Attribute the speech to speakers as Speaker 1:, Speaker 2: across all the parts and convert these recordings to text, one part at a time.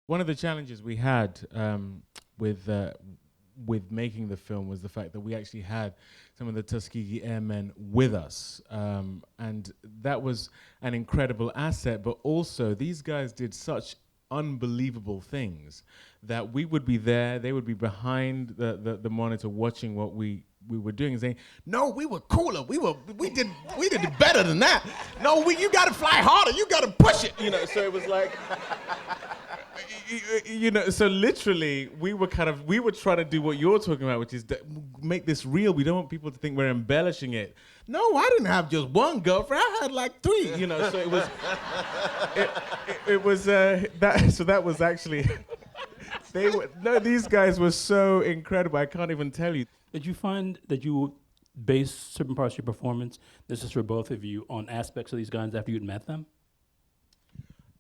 Speaker 1: One of the challenges we had with uh, with making the film was the fact that we actually had some of the Tuskegee Airmen with us, and that was an incredible asset. But also, these guys did such unbelievable things that we would be there, they would be behind the monitor watching what we were doing and saying, no, we were cooler. We did it better than that. No, you got to fly harder. You got to push it. So it was like, so literally we were trying to do what you're talking about, which is make this real. We don't want people to think we're embellishing it. No, I didn't have just one girlfriend. I had like three. So it was, it was that. So that was actually, these guys were so incredible. I can't even tell you.
Speaker 2: Did you find that you based certain parts of your performance, this is for both of you, on aspects of these guys after you'd met them?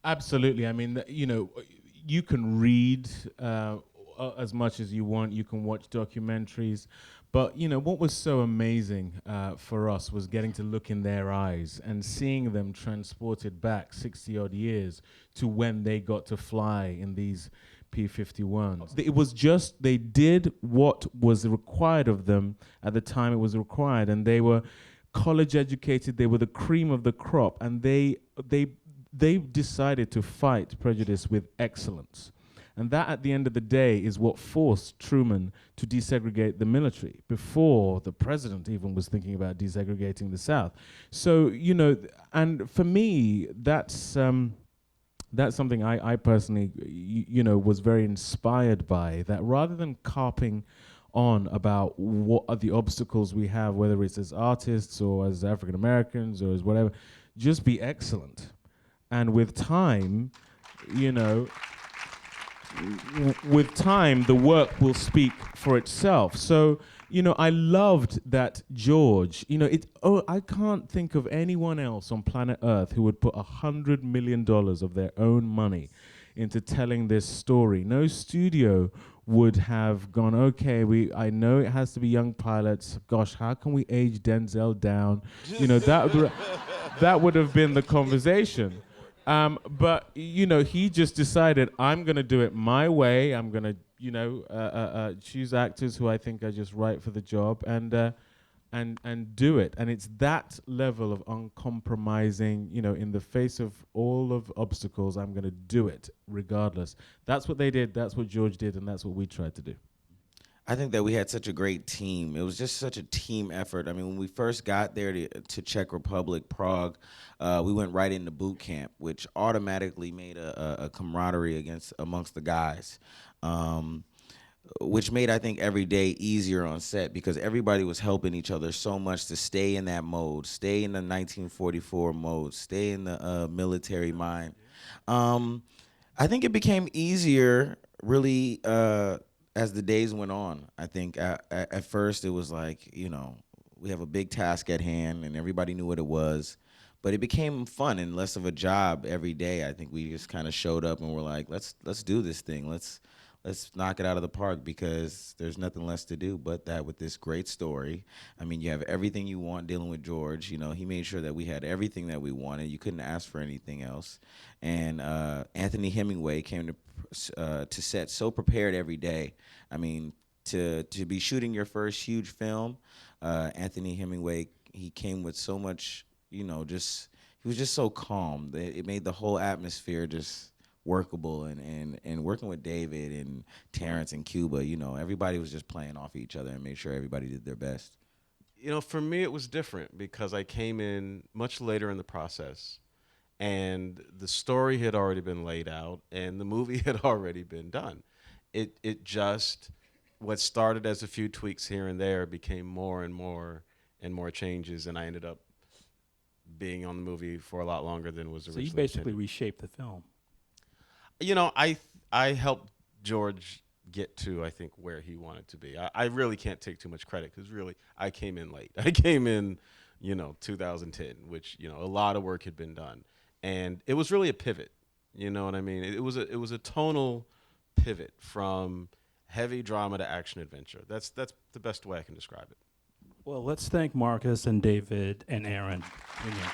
Speaker 1: Absolutely. I mean, you can read as much as you want. You can watch documentaries. But, what was so amazing for us was getting to look in their eyes and seeing them transported back 60-odd years to when they got to fly in these P-51s. It was just, they did what was required of them at the time it was required. And they were college educated. They were the cream of the crop. And they decided to fight prejudice with excellence. And that, at the end of the day, is what forced Truman to desegregate the military before the president even was thinking about desegregating the South. So, and for me, that's something I personally, was very inspired by, that rather than carping on about what are the obstacles we have, whether it's as artists or as African Americans or as whatever, just be excellent. And with time, with time, the work will speak for itself. So, I loved that George, I can't think of anyone else on planet Earth who would put $100 million of their own money into telling this story. No studio would have gone, okay, I know it has to be young pilots. Gosh, how can we age Denzel down? That would have been the conversation. But, he just decided, I'm going to do it my way. I'm going to, choose actors who I think are just right for the job and do it. And it's that level of uncompromising, in the face of all of obstacles, I'm going to do it regardless. That's what they did. That's what George did. And that's what we tried to do.
Speaker 3: I think that we had such a great team. It was just such a team effort. I mean, when we first got there to Czech Republic, Prague, we went right into boot camp, which automatically made a camaraderie amongst the guys, which made, I think, every day easier on set because everybody was helping each other so much to stay in that mode, stay in the 1944 mode, stay in the military mind. I think it became easier, really, as the days went on. I think at first it was like, we have a big task at hand and everybody knew what it was, but it became fun and less of a job every day. I think we just kind of showed up and we're like, let's do this thing. Let's knock it out of the park because there's nothing less to do but that with this great story. I mean, you have everything you want dealing with George. He made sure that we had everything that we wanted. You couldn't ask for anything else. And Anthony Hemingway came to set so prepared every day. I mean, to be shooting your first huge film, Anthony Hemingway, he came with so much, he was just so calm. It made the whole atmosphere just workable, and working with David and Terrence and Cuba, everybody was just playing off each other and made sure everybody did their best.
Speaker 4: For me it was different because I came in much later in the process and the story had already been laid out and the movie had already been done. It just, what started as a few tweaks here and there became more and more changes, and I ended up being on the movie for a lot longer than was originally
Speaker 2: So you basically
Speaker 4: intended.
Speaker 2: reshaped the film.
Speaker 4: I helped George get to, I think, where he wanted to be. I really can't take too much credit because really I came in late. I came in, 2010, which, a lot of work had been done. And it was really a pivot, you know what I mean? It was a tonal pivot from heavy drama to action adventure. That's the best way I can describe it.
Speaker 2: Well, let's thank Marcus and David and Aaron again.